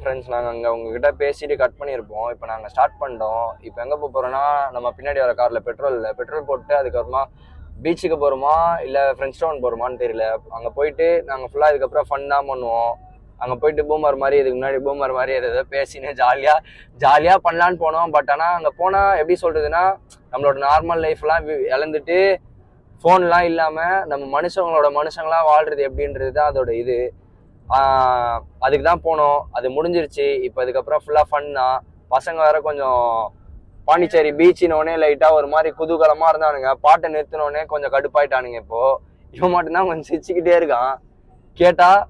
Friends நாங்கள் அங்கே உங்ககிட்ட பேசிட்டு கட் பண்ணியிருப்போம். இப்போ நாங்கள் ஸ்டார்ட் பண்ணிட்டோம். இப்போ எங்கே போகிறோன்னா நம்ம பின்னாடி வர காரில் பெட்ரோல் போட்டு அதுக்கப்புறமா பீச்சுக்கு போகிறோமா இல்லை ஃப்ரெண்ட்ஸ் டவுன் போகிறோமான்னு தெரியல. அங்கே போயிட்டு நாங்கள் ஃபுல்லாக இதுக்கப்புறம் ஃபன் தான் பண்ணுவோம். அங்கே போயிட்டு பூமர் மாதிரி இதுக்கு முன்னாடி பூமர் மாதிரி எதாவது பேசின்னு ஜாலியாக பண்ணலான்னு போனோம். பட் ஆனால் அங்கே போனால் எப்படி சொல்கிறதுன்னா நம்மளோட நார்மல் லைஃப்லாம் இழந்துட்டு ஃபோன்லாம் இல்லாமல் நம்ம மனுஷங்களாக வாழ்கிறது எப்படின்றது தான் அதோட இது. அதுக்கு தான் போனோம். அது முடிஞ்சிருச்சு. இப்போ இதுக்கப்புறம் ஃபுல்லாக ஃபன் தான். பசங்க வேற கொஞ்சம் பாண்டிச்சேரி பீச்சினோடனே லைட்டாக ஒரு மாதிரி குதூகலமாக இருந்தானுங்க. பாட்டை நிறுத்தினோடனே கொஞ்சம் கடுப்பாயிட்டானுங்க. இப்போது இவன் மட்டும்தான் கொஞ்சம் சிரிச்சுக்கிட்டே இருக்கான். கேட்டால்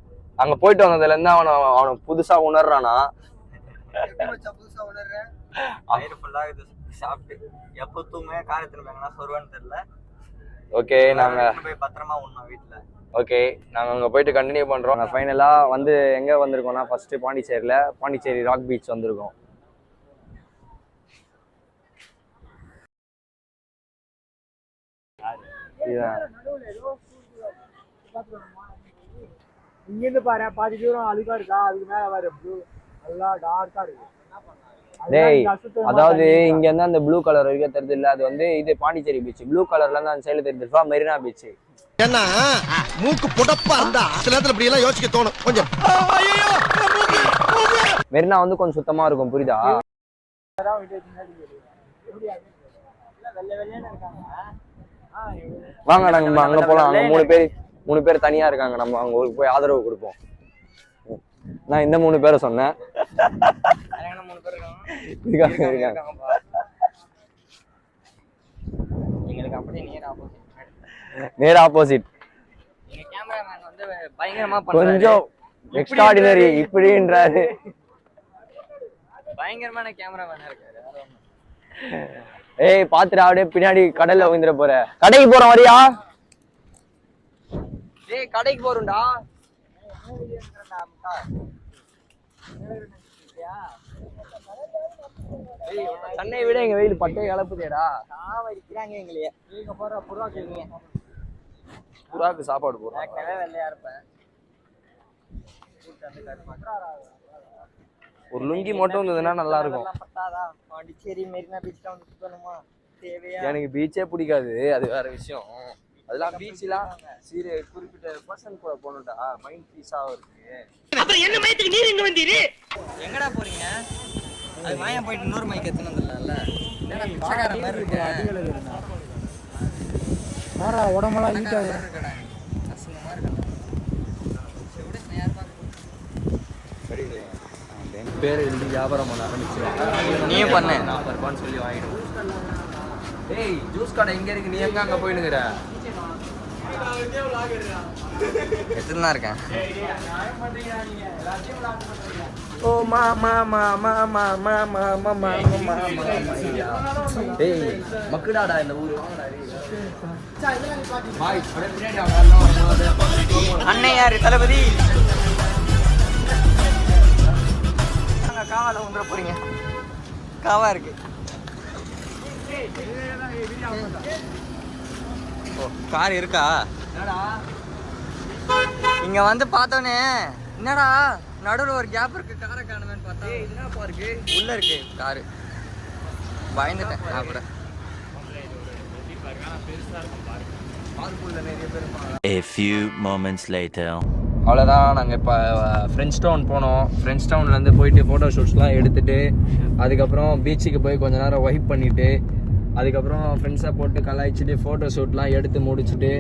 அங்கே போயிட்டு வந்ததுலேருந்து அவனை புதுசாக உணர்றானா. சாப்பிட்டு எப்போ தூங்க காரத்திருப்பாங்கன்னா சொல்லுவான்னு தெரியல. ஓகே நாங்கள் போய் பத்திரமா உண்ணோம் வீட்டில். ஓகே நாங்கள் அங்கே போயிட்டு கண்டினியூ பண்ணுறோம். நாங்கள் ஃபைனலாக வந்து எங்கே வந்திருக்கோம்னா ஃபஸ்ட்டு பாண்டிச்சேரி ராக் பீச் வந்திருக்கோம். இங்கிருந்து பாரு பாதி தூரம் அழுக்கா இருக்கா, அதுக்கு மேல வேற நல்லா டார்க்கா இருக்கு. டேய் அதாவது இங்க இருந்து அந்த ப்ளூ கலர் வரைக்கும் தெரியுது இல்ல, அது வந்து இது பாண்டிச்சேரி பீச். ப்ளூ கலர்ல இருந்து அந்த சைடுல தெரியுதுப்பா மெரினா பீச். ஏன்னா மூக்கு புடப்பா இருந்தா சில நேரத்துல இப்படி எல்லாம் யோசிக்க தோணும். கொஞ்சம் மெரினா வந்து கொஞ்சம் சுத்தமா இருக்கும், புரியுதா? வாங்க நம்ம அங்க போலாம். அங்க மூணு பேர் தனியா இருக்காங்க. நம்ம அவங்களுக்கு போய் ஆதரவு கொடுப்போம். நான் இந்த 3 பேரை சொன்னேன். நேர் ஆப்போசிட். கொஞ்சம் எக்ஸ்ட்ராடினரி இப்படின்றாரு. பயங்கரமான கேமராமேனா இருக்காரு. ஏய் பாத்துடா, அப்படியே பின்னாடி கடல்ல விழுந்துற போற. கடைக்கு போறோம் வரியா? டேய் கடைக்கு போறோம்டா. சென்னை விட எங்க வெயில் பட்டே கலப்புதேடா. சாவடிக்கிறாங்க எங்களையே. நீங்க போற புறாக்கு சாப்பாடு போடுறோம். வெள்ளையா இருப்பேன். ஒரு லுங்கி மட்டும் இருந்ததுன்னா நல்லா இருக்கும். பாண்டிச்சேரி மெரினா பீச் வந்து சுத்தணுமா? தேவையா? எனக்கு பீச்சே பிடிக்காது, அது வேற விஷயம். அதெல்லாம் பீச்லாம் குறிப்பிட்ட பர்சன் கூட போகணும்டா, மைண்ட் பீஸா இருக்கு. அப்புறம் என்ன மைத்துக்கு நீர் எங்க வந்தீரு? எங்கடா போறீங்க? அது மாயா போயிட்டு இன்னொரு மைக் எடுத்துன்னு வந்துடலாம்ல. என்னடா பிச்சைக்கார மாதிரி இருக்கு. மாறா உடம்பெல்லாம் ஹீட் ஆகுது. அசிங்கமா இருக்கு. பேர் எழுதி வியாபாரம் பண்ண ஆரம்பிச்சிருவாங்க. நீ பண்ணு. நான் பர்பான்னு சொல்லி வாங்கிடுவோம். டேய் ஜூஸ் கடை எங்க இருக்கு? நீ எங்க அங்க போயிடுங்கிற? எடுத்துன்னு தான் இருக்கேன். ஓ மாமா மாமா மாமா மாமா மாமா. டேய் மக்கடாடா இந்த ஊரு. அண்ணே யாரு? தளபதி. காவால வந்துட போறீங்க. காவா இருக்கு. ஓ கார் இருக்கா? இங்க வந்து பார்த்தோன்னே என்னடா நடுவில் ஒரு கேப் இருக்கு, காரை காணுமேன்னு பார்த்தா என்னப்பா இருக்கு உள்ள இருக்கு காரு. பயந்துட்டேன். அப்புறம் A few moments later. அவ்வளோதான். நாங்கள் இப்போ ஃப்ரெண்ட்ஸ் டவுன் போனோம். ஃப்ரெண்ட்ஸ் டவுன்லேருந்து போயிட்டு ஃபோட்டோ ஷூட்ஸ்லாம் எடுத்துகிட்டு அதுக்கப்புறம் பீச்சுக்கு போய் கொஞ்சம் நேரம் வைப் பண்ணிவிட்டு அதுக்கப்புறம் ஃப்ரெண்ட்ஸை போட்டு கலாய்ச்சிட்டு ஃபோட்டோ ஷூட்லாம் எடுத்து முடிச்சுட்டு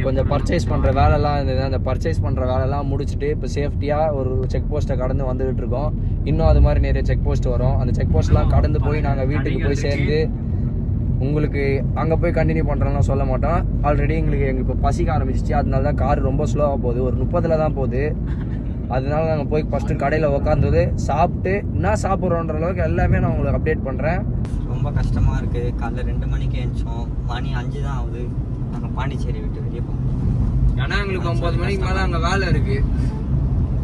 கொஞ்சம் பர்ச்சேஸ் பண்ணுற வேலைலாம் இருந்தது. அந்த பர்ச்சேஸ் பண்ணுற வேலைலாம் முடிச்சுட்டு இப்போ சேஃப்டியாக ஒரு செக் போஸ்ட்டை கடந்து வந்துகிட்டு இருக்கோம். இன்னும் அது மாதிரி நிறைய செக் போஸ்ட் வரும். அந்த செக் போஸ்ட்லாம் கடந்து போய் நாங்கள் வீட்டுக்கு போய் சேர்ந்து உங்களுக்கு அங்கே போய் கண்டினியூ பண்ணுறோம்லாம் சொல்ல மாட்டோம். ஆல்ரெடி எங்களுக்கு இப்போ பசிக்க ஆரம்பிச்சிச்சு. அதனால தான் கார் ரொம்ப ஸ்லோவாக போகுது, ஒரு 30 தான் போகுது. அதனால நாங்கள் போய் ஃபஸ்ட்டு கடையில் உக்காந்தது சாப்பிட்டு என்ன சாப்பிட்றோன்ற அளவுக்கு எல்லாமே நான் உங்களுக்கு அப்டேட் பண்ணுறேன். ரொம்ப கஷ்டமாக இருக்குது. காலைல 2 மணிக்கு எழுந்தோம், மணி 5 தான் ஆகுது. நாங்கள் பாண்டிச்சேரி விட்டு வெளியே போவோம். ஏன்னா எங்களுக்கு 9 மணிக்கு மேலே அங்கே வேலை இருக்குது.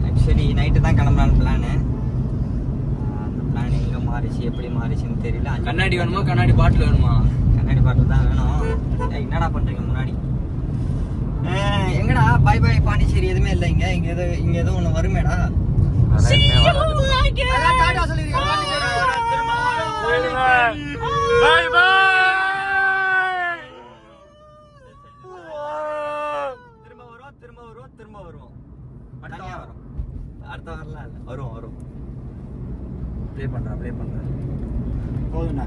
ஆக்சுவலி நைட்டு தான் கிளம்புறான்னு பிளானு. அந்த பிளான் எங்கே மாறிச்சு எப்படி மாறிச்சுன்னு தெரியல. கண்ணாடி வேணுமா கண்ணாடி பாட்டில் வேணுமா? கண்ணாடி பாட்டில் தான் வேணும். என்னடா பண்ணுறீங்க முன்னாடி? எங்கடா பாய் பாய் பாண்டிச்சேரி எதுவுமே இல்லை. இங்கே எதுவும் ஒன்று வருமேடா. பாய் பாய். திரும்ப வருவோம் தனியா வரும். அடுத்த வரலாம் இல்லை, வரும். ப்ளே பண்றேன். போதுண்ணா.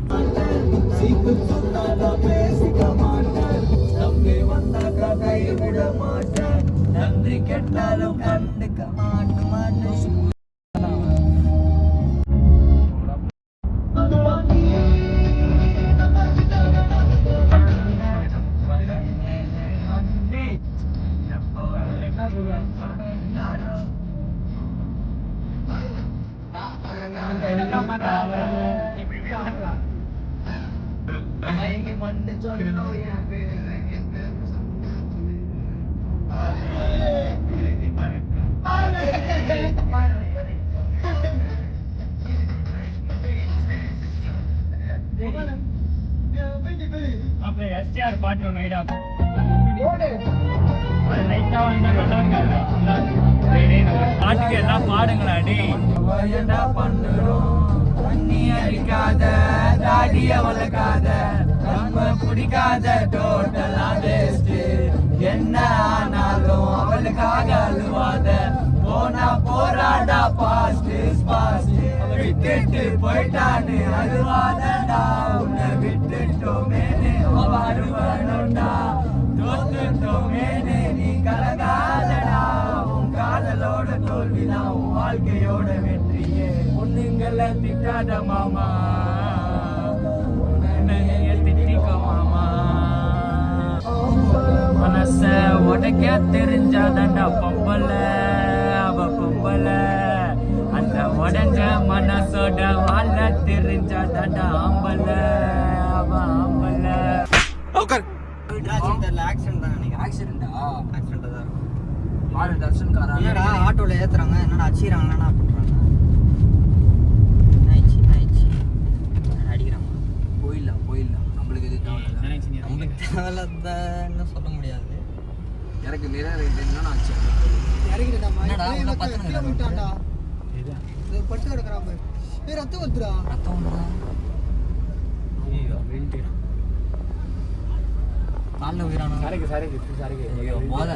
நன்றி கெட்டாலும் கண்டுக்க மாட்டேன். அப்புறம் எஸ்டிஆர் பாட்டு ஒன்று ஐடா பாட்டுக்கு எல்லாம் பாடுங்களா டே. தண்ணி அடிக்காத, தாடிய வளர்க்காத, நம்ம பிடிக்காத, டோட்டலா வேஸ்ட். என்ன ஆனாலும் அவளுக்காக அழுவாத, போனா போராடா, பாஸ்ட் விட்டுட்டு போயிட்டான்னு அழுவாதடா. உன்னை விட்டுட்டோமேனு அவ அழுவணும்டா, தோத்துட்டோமேனு நீ கலகாதடா. உன் காதலோட தோல்விதான் உன் வாழ்க்கையோட வெற்றியே. பொண்ணுங்களை திட்டாத மாமா, திட்டிக்கோ மாமா. மனச உடைக்க தெரிஞ்சாதண்டா பொம்பல, அவ பொம்பல. அந்த உடஞ்ச மனசோட வாழ தெரிஞ்சாதண்டா ஆம்பல, அவ ஆம்பல. ஆட்டோல ஏத்துறாங்க, என்னடா அடிச்சுறாங்க, என்னடா பண்றாங்க, அடிக்கிறாங்க. போயிடலாம் நம்மளுக்கு எது நம்மளுக்கு தேவையில்ல சொல்ல முடியாது. எனக்கு நிறைய என்னன்னா ஆச்சு என்னடா உள்ள பத்து பட்டு கிடக்குறான் ரத்தம் வந்துடா. காலில் உயிரான ஐயோ போத.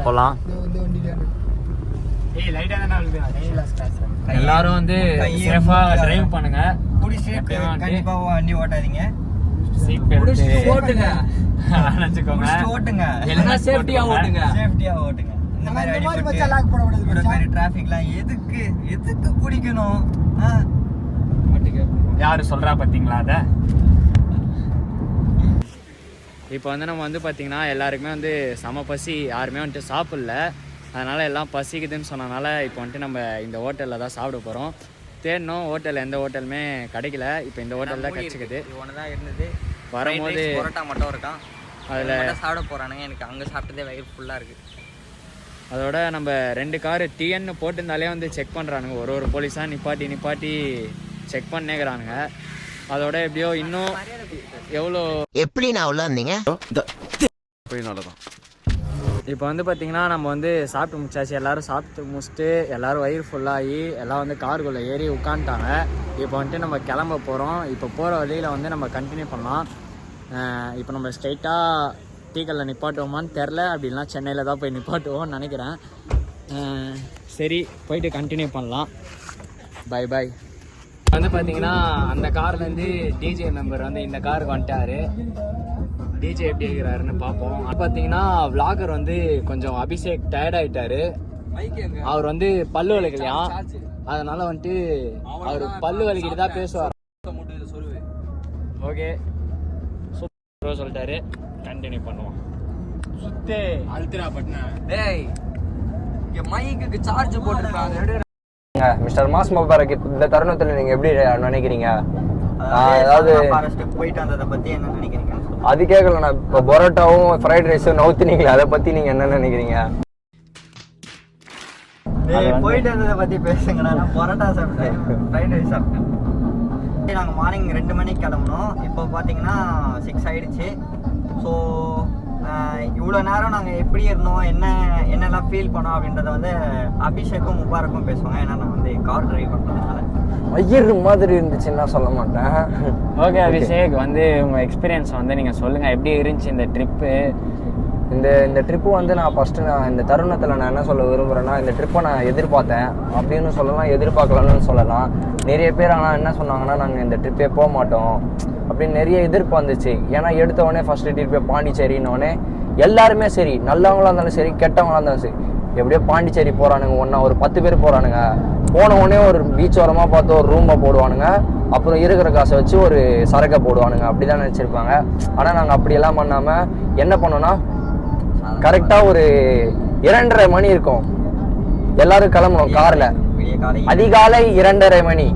போலாம் எல்லாரும் வந்து சேஃபா டிரைவ் பண்ணுங்க. கண்டிப்பா வண்டி ஓட்டாதீங்க. சீட் பெல்ட் ஓட்டுங்க, அணைச்சுக்கோங்க. ஓட்டுங்க, எல்லாம் சேஃப்டியா ஓட்டுங்க. இந்த மாதிரி வச்சா லாக் போட கூடாது. இந்த மாதிரி டிராஃபிக்லாம் எதுக்கு பிடிக்கணும்? யாரு சொல்றா பாத்தீங்களா அத? இப்போ வந்து நம்ம வந்து பார்த்தீங்கன்னா எல்லாருக்குமே வந்து செம பசி, யாருமே வந்துட்டு சாப்பிடல. அதனால் எல்லாம் பசிக்குதுன்னு சொன்னனால இப்போ வந்துட்டு நம்ம இந்த ஹோட்டலில் தான் சாப்பிட போகிறோம். தேடணும் ஹோட்டல், எந்த ஹோட்டலுமே கிடைக்கல. இப்போ இந்த ஹோட்டல் தான் கிடச்சிக்குது. ஒன்று தான் இருந்தது. வரும்போது பரோட்டா மட்டும் இருக்கான், அதில் சாப்பிட போகிறானுங்க. எனக்கு அங்கே சாப்பிட்டதே வயிறு ஃபுல்லாக இருக்குது. அதோட நம்ம 2 காரு டிஎன்னு போட்டிருந்தாலே வந்து செக் பண்ணுறானுங்க. ஒரு போலீஸாக நிப்பாட்டி செக் பண்ணிக்கிறானுங்க. அதோட எப்படியோ இன்னும் எவ்வளோ எப்படி நான் உள்ள இருந்தீங்க இப்போ வந்து பார்த்திங்கன்னா நம்ம வந்து சாப்பிட்டு முடிச்சாச்சு. எல்லோரும் சாப்பிட்டு முடிச்சுட்டு எல்லோரும் வயிறு ஃபுல்லாகி எல்லாம் வந்து காருக்குள்ளே ஏறி உட்காந்துட்டாங்க. இப்போ வந்துட்டு நம்ம கிளம்ப போகிறோம். இப்போ போகிற வழியில் வந்து நம்ம கண்டினியூ பண்ணலாம். இப்போ நம்ம ஸ்ட்ரைட்டாக டீக்கல்ல நிப்பாட்டுவோமான்னு தெரில, அப்படின்னா சென்னையில் தான் போய் நிப்பாட்டுவோம்னு நினைக்கிறேன். சரி, போயிட்டு கண்டினியூ பண்ணலாம். பை. வந்து பார்த்தீங்கன்னா அந்த கார்லேருந்து டிஜே மெம்பர் வந்து இந்த காருக்கு வந்துட்டாரு. டிஜே எப்படி இருக்கிறாருன்னு பார்ப்போம். பார்த்தீங்கன்னா விளாகர் வந்து கொஞ்சம் அபிஷேக் டயர்டாயிட்டாரு. அவர் வந்து பல்லு வலிக்கலையாம், அதனால வந்துட்டு அவர் பல்லு வலிக்கிட்டு தான் பேசுவார். ஓகே சூப்பர் சொல்லிட்டாரு, கண்டினியூ பண்ணுவோம். சுத்தே அழுத்துறா பட்னா. டேய் இங்கே மைக்குக்கு சார்ஜ் போட்டுருக்காங்க. மிஸ்டர் மாஸ் முபாரக், இந்த தருணத்தில் நீங்க எப்படி நினைக்கிறீங்க? அதாவது போயிட்டு வந்ததை பத்தி என்ன நினைக்கிறீங்க? அது கேட்கலண்ணா. இப்போ பரோட்டாவும் ஃப்ரைட் ரைஸும் நவுத்துனீங்களே, அதை பத்தி நீங்க என்ன நினைக்கிறீங்க? போயிட்டு வந்ததை பத்தி பேசுங்கண்ணா. நான் பரோட்டா சாப்பிட்டேன், ஃப்ரைட் ரைஸ் சாப்பிட்டேன். நாங்கள் மார்னிங் 2 மணிக்கு கிளம்பணும். இப்போ பார்த்தீங்கன்னா 6 ஆயிடுச்சு. ஸோ இவ்வளோ நேரம் நாங்கள் எப்படி இருந்தோம், என்னெல்லாம் ஃபீல் பண்ணோம் அப்படின்றத வந்து அபிஷேக்கும் முபாரக்கும் பேசுவாங்க. ஏன்னா நான் வந்து கார் டிரைவ் பண்ணுறதுனால வயிறு மாதிரி இருந்துச்சுன்னா சொல்ல மாட்டேன். ஓகே அபிஷேக், வந்து உங்கள் எக்ஸ்பீரியன்ஸ் வந்து நீங்கள் சொல்லுங்கள், எப்படி இருந்துச்சு இந்த ட்ரிப்பு? இந்த ட்ரிப்பு வந்து நான் இந்த தருணத்தில் நான் என்ன சொல்ல விரும்புகிறேன்னா, இந்த ட்ரிப்பை நான் எதிர்பார்த்தேன் அப்படின்னு சொல்லலாம், எதிர்பார்க்கலன்னு சொல்லலாம். நிறைய பேர் ஆனால் என்ன சொன்னாங்கன்னா, நாங்கள் இந்த ட்ரிப்பே போக மாட்டோம் அப்படின்னு நிறைய எதிர்ப்பு வந்துச்சு. ஏன்னா எடுத்தவொடனே ஃபஸ்ட்டு ட்ரிப்பே பாண்டிச்சேரின்னொடனே எல்லாருமே சரி, நல்லவங்களாக இருந்தாலும் சரி, கெட்டவங்களாக இருந்தாலும் சரி, எப்படியோ பாண்டிச்சேரி போகிறானுங்க. ஒன்றா ஒரு 10 பேர் போகிறானுங்க. போன உடனே ஒரு பீச் ஓரமாக பார்த்து ஒரு ரூமை போடுவானுங்க, அப்புறம் இருக்கிற காசை வச்சு ஒரு சரக்கை போடுவானுங்க. அப்படி தான் நினச்சிருப்பாங்க. ஆனால் நாங்கள் அப்படியெல்லாம் பண்ணாமல் என்ன பண்ணோன்னா, கரெக்டாக ஒரு 2:30 மணி இருக்கும், எல்லாரும் கிளம்பணும் காரில். அதிகாலை 2:30 மணி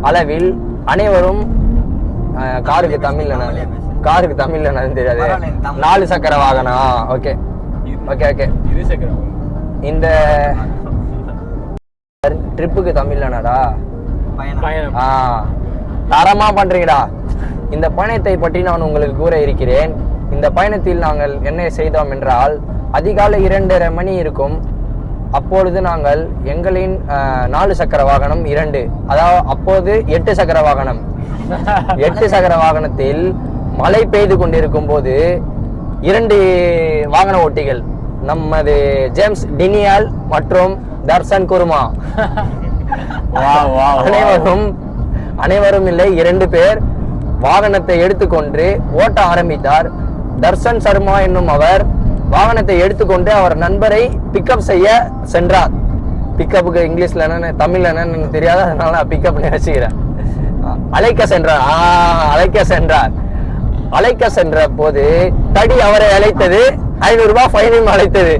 அளவில் அனைவரும் காருக்கு தமிழ்ல என்னன்னு தெரியாது, 4 சக்கர வாகனம். ஓகே ஓகே ஓகே இந்த ட்ரிப்புக்கு தமிழ்ல என்னடா தரமா பண்றீங்கடா. இந்த பயணத்தை பற்றி நான் உங்களுக்கு கூற இருக்கிறேன். இந்த பயணத்தில் நாங்கள் என்ன செய்தோம் என்றால், அதிகாலை 2:30 மணி இருக்கும். அப்பொழுது நாங்கள் எங்களின் 4 சக்கர வாகனம் 2, அதாவது அப்போது 8 சக்கர வாகனம் 8 சக்கர வாகனத்தில் மழை பெய்து கொண்டிருக்கும் போது 2 வாகன ஓட்டிகள், நமது ஜேம்ஸ் டினியால் மற்றும் தர்சன் குருமா அனைவரும் இல்லை 2 பேர் வாகனத்தை எடுத்துக்கொண்டு ஓட்ட ஆரம்பித்தார். தர்சன் சர்மா என்னும் அவர் வாகனத்தை எடுத்துக்கொண்டு அவர் நண்பரை பிக்கப் செய்ய சென்றார். பிக்கப்புக்கு இங்கிலீஷ்ல என்னன்னு தமிழ்ல என்னன்னு தெரியாது, அதனால நான் பிக்கப்னு வச்சுக்கிறேன். அழைக்க சென்ற போது தடி அவரை அழைத்தது, 500 ரூபாய் ஃபைனும் அழைத்தது.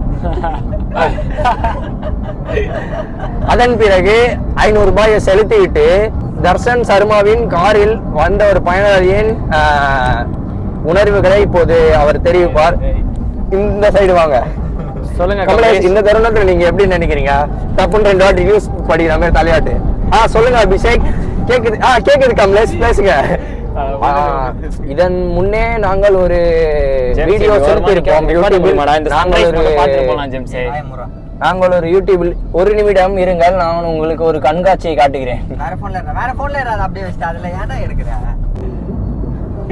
அதன் பிறகு 500 ரூபாயை செலுத்திவிட்டு தர்சன் சர்மாவின் காரில் வந்த ஒரு பயனாளியின் உணர்வுகளை இப்போது அவர் தெரிவிப்பார். இந்த சைடு வாங்க, சொல்லுங்க கமலேஷ். இந்த தருணத்துல நீங்க எப்படி நினைக்கிறீங்க? தப்புன்னு 2 வாட்டி நியூஸ் படிக்கிற மாதிரி தலையாட்டு. சொல்லுங்க அபிஷேக். கேக்குது கமலேஷ், பேசுங்க. இதன் முன்னே நாங்கள் ஒரு வீடியோ செலுத்தியிருப்போம் யூடியூபில். நாங்கள் ஒரு யூடியூபில் 1 நிமிடம் இருங்கள், நான் உங்களுக்கு ஒரு கண்காட்சியை காட்டுகிறேன்.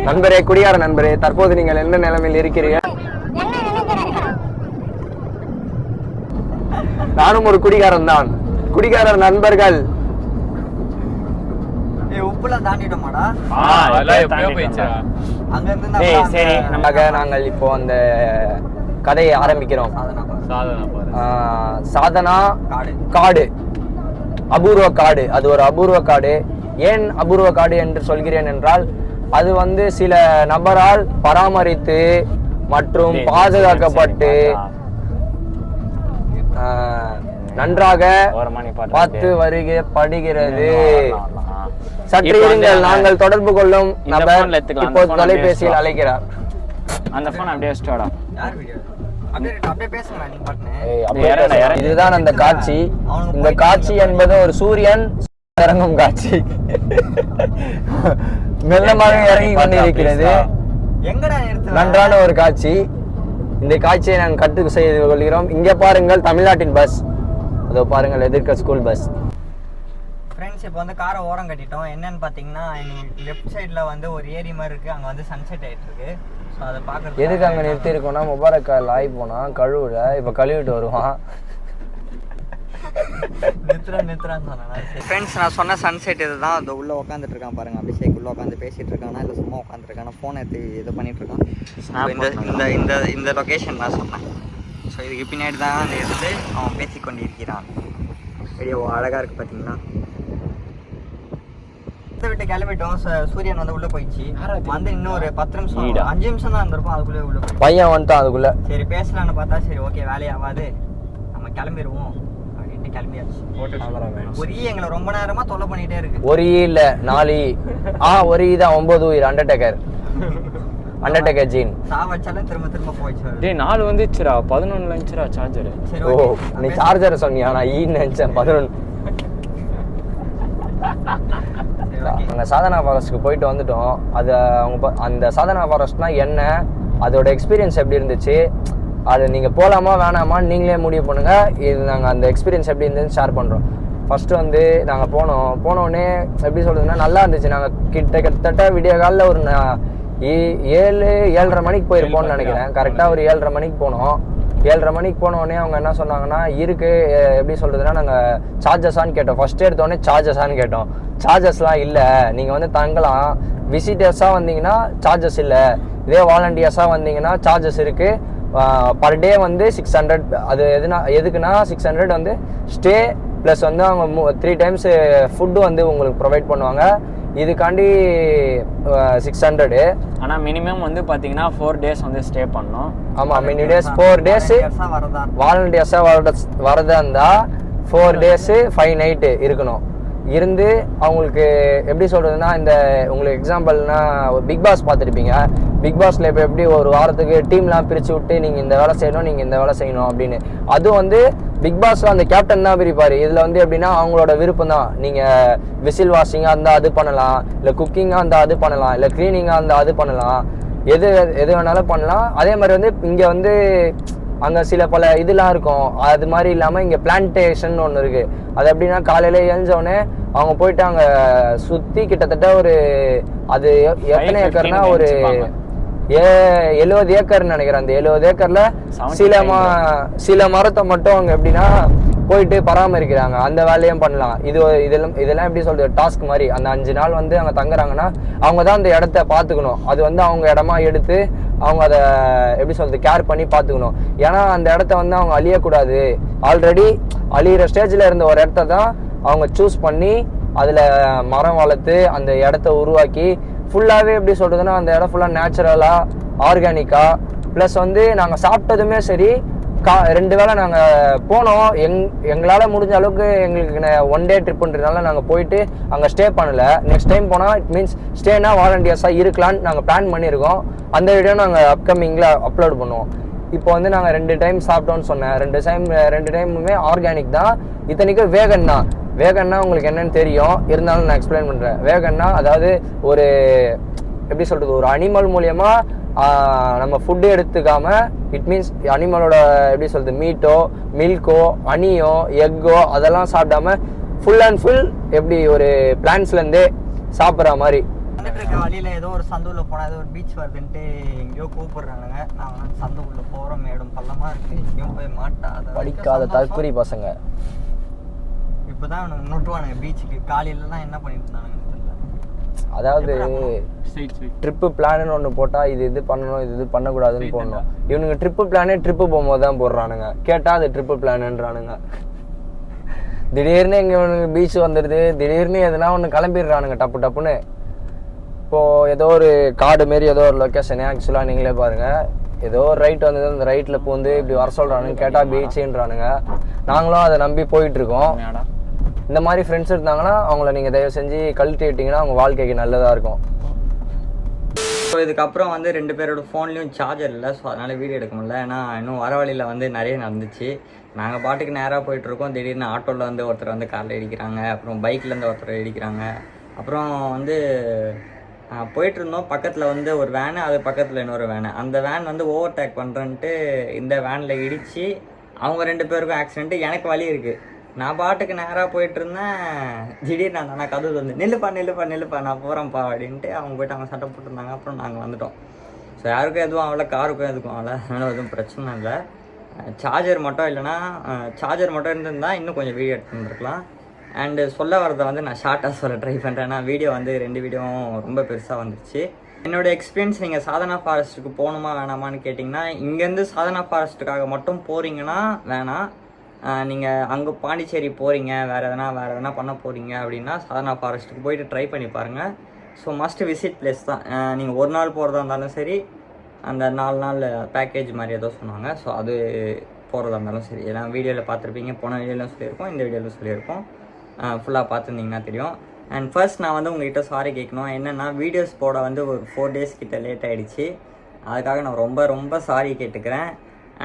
நண்பரே, குடியார நண்பரே, தற்போது நீங்கள் என்ன நிலைமையில் இருக்கிறீர்கள்? நானும் ஒரு குடிகாரன் தான். குடிகாரர் நண்பர்கள் நாங்கள் இப்போ அந்த கதையை ஆரம்பிக்கிறோம். சாதனா காடு, அபூர்வ காடு. அது ஒரு அபூர்வ காடு. ஏன் அபூர்வ காடு என்று சொல்கிறேன் என்றால், அது வந்து சில நபரால் பராமரித்து மற்றும் பாதுகாக்கப்பட்டு நன்றாக பார்த்து படுகிறது. சற்று இருங்கள், நாங்கள் தொடர்பு கொள்ளும் நபர் இப்போது தொலைபேசியில் அழைக்கிறார். அந்த போன் அப்படியே வச்சுட்டோடா. இதுதான் அந்த காட்சி. இந்த காட்சி என்பது ஒரு சூரியன் இறங்கும் காட்சி. மெல்லமாக இறங்கி கொண்டிருக்கிறது. நன்றான ஒரு காட்சி. இந்த காட்சியை நாங்கள் கட்டு செய்து கொள்கிறோம். இங்கே பாருங்கள், தமிழ்நாட்டின் பஸ். அதோ பாருங்கள், எதிர்க்க ஸ்கூல் பஸ். ஃப்ரெண்ட்ஸ், இப்போ வந்து காரை ஓரம் கட்டிட்டோம். என்னன்னு பார்த்தீங்கன்னா, லெஃப்ட் சைடில் வந்து ஒரு ஏரி மாதிரி இருக்குது. அங்கே வந்து சன்செட் ஆகிட்டு இருக்கு. ஸோ அதை பார்க்குறது எதுக்கு அங்கே நிறுத்தி இருக்கோம்னா, முபாரக் ஆகி போனான் கழுவுல, இப்போ கழுவிட்டு வருவான். நிறுத்துறான்னு சொன்னேன். ஃப்ரெண்ட்ஸ், நான் சொன்ன சன்செட் இது தான். அது உள்ளே உட்காந்துட்டு இருக்கான் பாருங்க. அபிஷேக் உள்ளே உட்காந்து பேசிகிட்டு இருக்கானா இல்லை சும்மா உட்காந்துருக்கானா, ஃபோன் எடுத்து இது பண்ணிட்டு இருக்கான். இந்த லொக்கேஷன் நான் சொன்னேன். ஸோ இதுக்கு பின்னாடி தான் இருந்து அவன் பேசிக்கொண்டு இருக்கிறான். வீடியோ அழகாக இருக்குது பார்த்தீங்களா. விட்டு கிளம்பிட்டோம். சூரியன் வந்து உள்ள போயிடுச்சு. வந்து இன்னும் ஒரு 10 நிமிஷம் 5 நிமிஷம் தான் இருந்திருப்போம். அதுக்குள்ளே உள்ள போய் பையன் வந்துட்டான். அதுக்குள்ள சரி பேசலான்னு பார்த்தா, சரி ஓகே வேலையாகாது, நம்ம கிளம்பிடுவோம் அப்படின்ட்டு கிளம்பியாச்சு. ஒரு எங்களை ரொம்ப நேரமா தொல்லை பண்ணிட்டே இருக்கு. ஒரு இல்ல 4 ஒரு தான் 9 உயிர் அண்டர்டேக்கர் ஜீன் சாவச்சாலும் திரும்ப போயிடுச்சு. டேய் 4 வந்துச்சுடா, 11 வந்துச்சுடா சார்ஜர். ஓ, நீ சார்ஜர் சொன்னியா? நான் நினைச்சேன் 11. நாங்கள் சாதனா ஃபாரஸ்ட்டுக்கு போயிட்டு வந்துட்டோம். அது அவங்க அந்த சாதனா ஃபாரஸ்ட்னா என்ன, அதோட எக்ஸ்பீரியன்ஸ் எப்படி இருந்துச்சு, அது நீங்கள் போகலாமா வேணாமான்னு நீங்களே முடிவு பண்ணுங்கள். இது நாங்கள் அந்த எக்ஸ்பீரியன்ஸ் எப்படி இருந்துன்னு ஷேர் பண்ணுறோம். ஃபஸ்ட்டு வந்து நாங்கள் போனோடனே எப்படி சொல்கிறதுன்னா நல்லா இருந்துச்சு. நாங்கள் கிட்டத்தட்ட விடிய காலில் ஒரு 7-7:30 மணிக்கு போயிருப்போம்னு நினைக்கிறேன். கரெக்டாக ஒரு 7:30 மணிக்கு போனோம். 7:30 மணிக்கு போனோடனே அவங்க என்ன சொன்னாங்கன்னா, எப்படி சொல்கிறதுனா நாங்கள் சார்ஜஸான்னு கேட்டோம். ஃபஸ்ட்டு எடுத்தோடனே சார்ஜஸான்னு கேட்டோம். சார்ஜஸ்லாம் இல்லை, நீங்கள் வந்து தங்கலாம். விசிட்டர்ஸாக வந்தீங்கன்னா சார்ஜஸ் இல்லை, இதே வாலண்டியர்ஸாக வந்தீங்கன்னா சார்ஜஸ் இருக்குது. பர் டே வந்து 600. அது எதுக்குன்னா 600 வந்து ஸ்டே ப்ளஸ் வந்து அவங்க 3 times ஃபுட்டு வந்து உங்களுக்கு ப்ரொவைட் பண்ணுவாங்க. இதுக்காண்டி 600. ஆனால் மினிமம் வந்து பார்த்தீங்கன்னா 4 days வந்து ஸ்டே பண்ணோம். ஆமாம், மினி டேஸ் 4 days வாலண்டியர்ஸாக வரதா இருந்தால் 4 days 5 night இருக்கணும். இருந்து அவங்களுக்கு எப்படி சொல்கிறதுனா, இந்த உங்களுக்கு எக்ஸாம்பிள்னா பிக் பாஸ் பார்த்துருப்பீங்க. பிக் பாஸில் இப்போ எப்படி ஒரு வாரத்துக்கு டீம்லாம் பிரித்து விட்டு நீங்கள் இந்த வேலை செய்யணும், நீங்கள் இந்த வேலை செய்யணும் அப்படின்னு, அதுவும் வந்து பிக் பாஸில் அந்த கேப்டன் தான் பிரிப்பார். இதில் வந்து எப்படின்னா அவங்களோட விருப்பம் தான். நீங்கள் விசில் வாஷிங்காக இருந்தால் அது பண்ணலாம், இல்லை குக்கிங்காக இருந்தால் அது பண்ணலாம், இல்லை க்ளீனிங்காக இருந்தால் அது பண்ணலாம், எது வேணாலும் பண்ணலாம். அதே மாதிரி வந்து இங்கே வந்து அங்கே பல இதெல்லாம் இருக்கும். அது மாதிரி இல்லாமல் இங்கே பிளான்டேஷன் ஒன்று இருக்குது. அது எப்படின்னா காலையில் எழுந்தோடனே அவங்க போயிட்டு அங்கே சுற்றி கிட்டத்தட்ட ஒரு அது எத்தனை ஏக்கர்னா ஒரு 70 ஏக்கர்னு நினைக்கிறேன். அந்த 70 ஏக்கரில் சில மரத்தை மட்டும் அவங்க எப்படின்னா போயிட்டு பராமரிக்கிறாங்க. அந்த வேலையும் பண்ணலாம். இதெல்லாம் எப்படி சொல்றது, டாஸ்க் மாதிரி. அந்த 5 நாள் வந்து அங்கே தங்குறாங்கன்னா அவங்க தான் அந்த இடத்த பார்த்துக்கணும். அது வந்து அவங்க இடமா எடுத்து அவங்க அதை எப்படி சொல்றது கேர் பண்ணி பார்த்துக்கணும். ஏன்னா அந்த இடத்த வந்து அவங்க அழியக்கூடாது. ஆல்ரெடி அழியிற ஸ்டேஜில் இருந்த ஒரு இடத்த தான் அவங்க சூஸ் பண்ணி அதில் மரம் வளர்த்து அந்த இடத்த உருவாக்கி ஃபுல்லாகவே எப்படி சொல்கிறதுனா அந்த இடம் ஃபுல்லாக நேச்சுரலாக ஆர்கானிக்காக ப்ளஸ் வந்து நாங்கள் சாப்பிட்டதுமே சரி 2 வேளை நாங்கள் போனோம். எங்களால் முடிஞ்ச அளவுக்கு எங்களுக்கு 1 day ட்ரிப்புன்றதுனால நாங்கள் போயிட்டு அங்கே ஸ்டே பண்ணலை. நெக்ஸ்ட் டைம் போனால் இட் மீன்ஸ் ஸ்டேனா வாலண்டியர்ஸாக இருக்கலான்னு நாங்கள் பிளான் பண்ணியிருக்கோம். அந்த வீடியோ நாங்கள் அப்கமிங்கில் அப்லோட் பண்ணுவோம். இப்போ வந்து நாங்கள் 2 time சாப்பிட்டோன்னு சொன்னேன். 2 டைமுமே ஆர்கானிக் தான். இத்தனைக்கும் வேகன் தான். வேகன்னா உங்களுக்கு என்னன்னு தெரியும், இருந்தாலும் நான் எக்ஸ்பிளைன் பண்ணுறேன். வேகன்னா அதாவது ஒரு எப்படி சொல்கிறது, ஒரு அனிமல் மூலயமா நம்ம ஃபுட்டு எடுத்துக்காம, இட் மீன்ஸ் அனிமலோட எப்படி சொல்கிறது மீட்டோ மில்கோ ஹனியோ எக்கோ அதெல்லாம் சாப்பிடாம ஃபுல் அண்ட் ஃபுல் எப்படி ஒரு பிளான்ஸ்லேருந்தே சாப்பிட்ற மாதிரி. வந்துட்டு இருக்க வழியில் ஏதோ ஒரு சந்துக்குள்ளே போனால் ஏதோ ஒரு பீச் வருதுன்ட்டு எங்கேயோ கூப்பிடுறானுங்க. நாங்கள் சந்துக்குள்ளே போகிறோம், மேடும் பள்ளமாக இருக்குது, எங்கேயும் போய் மாட்டாத படிக்காத தற்குறி பசங்க. இப்போ தான் நோட்டுவானுங்க பீச்சுக்கு. காலையிலலாம் என்ன பண்ணிட்டு இருந்தானுங்கன்னு தெரியல. அதாவது ட்ரிப்பு பிளான்னு ஒன்று போட்டால் இது பண்ணணும், இது பண்ணக்கூடாதுன்னு போடணும். இவனுங்க ட்ரிப்பு பிளானே ட்ரிப்பு போகும்போது தான் போடுறானுங்க. கேட்டால் அது ட்ரிப்பு பிளானுன்றானுங்க. திடீர்னு இங்கே இவனுக்கு பீச் வந்துடுது, திடீர்னு எதுனா ஒன்று கிளம்பிடுறானுங்க டப்புன்னு. இப்போது ஏதோ ஒரு காடு மாரி ஏதோ ஒரு லொக்கேஷனு ஆக்சுவலாக நீங்களே பாருங்கள். ஏதோ ஒரு ரைட் வந்தது, அந்த ரைட்டில் பூந்து இப்படி வர சொல்கிறானுங்க. கேட்டால் பீச்சுன்றானுங்க. நாங்களும் அதை நம்பி போயிட்டுருக்கோம். இந்த மாதிரி ஃப்ரெண்ட்ஸ் இருந்தாங்கன்னா அவங்கள நீங்கள் தயவு செஞ்சு கழட்டி விட்டிங்கன்னா அவங்க வாழ்க்கைக்கு நல்லதாக இருக்கும். ஸோ இதுக்கப்புறம் வந்து 2 பேரோட ஃபோன்லேயும் சார்ஜர் இல்லை. ஸோ அதனால் வீடியோ எடுக்க முடியல. ஏன்னா இன்னும் வர வழியில் வந்து நிறைய நடந்துச்சு. நாங்கள் பாட்டுக்கு நேராக போயிட்டுருக்கோம். திடீர்னு ஆட்டோவில் வந்து ஒருத்தர் வந்து காரில் இடிக்கிறாங்க, அப்புறம் பைக்லேருந்து ஒருத்தர் இடிக்கிறாங்க. அப்புறம் வந்து போயிட்டுருந்தோம். பக்கத்தில் வந்து ஒரு வேனு, அது பக்கத்தில் இன்னொரு வேனு. அந்த வேன் வந்து ஓவர்டேக் பண்ணுறன்ட்டு இந்த வேனில் இடித்து அவங்க 2 பேருக்கும் ஆக்சிடென்ட்டு. எனக்கு வலி இருக்குது. நான் பாட்டுக்கு நேராக போயிட்டுருந்தேன். திடீர்னு நான் கதவு வந்து நில்லுப்பா நான் போகிறேன்ப்பா அப்படின்ட்டு அவங்க போய்ட்டு அவங்க சட்டை போட்டிருந்தாங்க. அப்புறம் நாங்கள் வந்துட்டோம். ஸோ யாருக்கும் எதுவும் ஆகலை, காருக்கும் எதுவும் ஆகலை. அதனால் எதுவும் பிரச்சனை இல்லை. சார்ஜர் மட்டும் இல்லைன்னா சார்ஜர் மட்டும் இருந்திருந்தால் இன்னும் கொஞ்சம் வீடியோ எடுத்துருந்துருக்கலாம். அண்டு சொல்ல வரதை வந்து நான் ஷார்ட்டாக சொல்ல ட்ரை பண்ணுறேன். ஏன்னா வீடியோ வந்து 2 வீடியோவும் ரொம்ப பெருசாக வந்துருச்சு. என்னோடய எக்ஸ்பீரியன்ஸ், நீங்கள் சாதனா ஃபாரஸ்ட்டுக்கு போகணுமா வேணாமான்னு கேட்டிங்கன்னா, இங்கேருந்து சாதனா ஃபாரஸ்ட்டுக்காக மட்டும் போகிறீங்கன்னா வேணாம். நீங்கள் அங்கே பாண்டிச்சேரி போகிறீங்க, வேறு எதனா பண்ண போகிறீங்க அப்படின்னா சாதனா ஃபாரஸ்ட்டுக்கு போயிட்டு ட்ரை பண்ணி பாருங்கள். ஸோ மஸ்ட் விசிட் பிளேஸ் தான். நீங்கள் ஒரு நாள் போகிறதா இருந்தாலும் சரி, அந்த 4 நாள் பேக்கேஜ் மாதிரி ஏதோ சொன்னாங்க. ஸோ அது போகிறதா இருந்தாலும் சரி. ஏன்னா வீடியோவில் பார்த்துருப்பீங்க, போன வீடியோவிலும் சொல்லியிருக்கோம், இந்த வீடியோவில் சொல்லியிருக்கோம். ஃபுல்லாக பார்த்துருந்தீங்கன்னா தெரியும். அண்ட் ஃபர்ஸ்ட் நான் வந்து உங்கள்கிட்ட சாரி கேட்கணும். என்னென்னா வீடியோஸ் போட வந்து ஒரு 4 days கிட்ட லேட் ஆகிடுச்சு. அதுக்காக நான் ரொம்ப சாரி கேட்டுக்கிறேன்.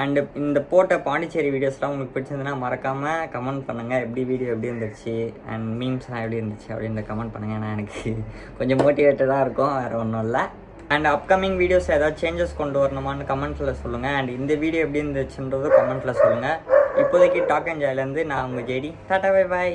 அண்டு இந்த போட்ட பாண்டிச்சேரி வீடியோஸ்லாம் உங்களுக்கு பிடிச்சிருந்துன்னா மறக்காமல் கமெண்ட் பண்ணுங்கள். வீடியோ எப்படி இருந்துச்சு அண்ட் மீம்ஸ்லாம் எப்படி இருந்துச்சு அப்படின்னு கமெண்ட் பண்ணுங்கள். ஏன்னா எனக்கு கொஞ்சம் மோட்டிவேட்டடாக இருக்கும், வேறு ஒன்றும் இல்லை. அண்ட் அப்கமிங் வீடியோஸ் ஏதாவது சேஞ்சஸ் கொண்டு வரணுமான்னு கமெண்ட்ஸில் சொல்லுங்கள். அண்ட் இந்த வீடியோ எப்படி இருந்துச்சுன்றதும் கமெண்ட்டில் சொல்லுங்கள். இப்போதைக்கு டாக் அண்ட் ஜாயிலேருந்து நான் உங்கள் ஜேடி. Tata bye bye.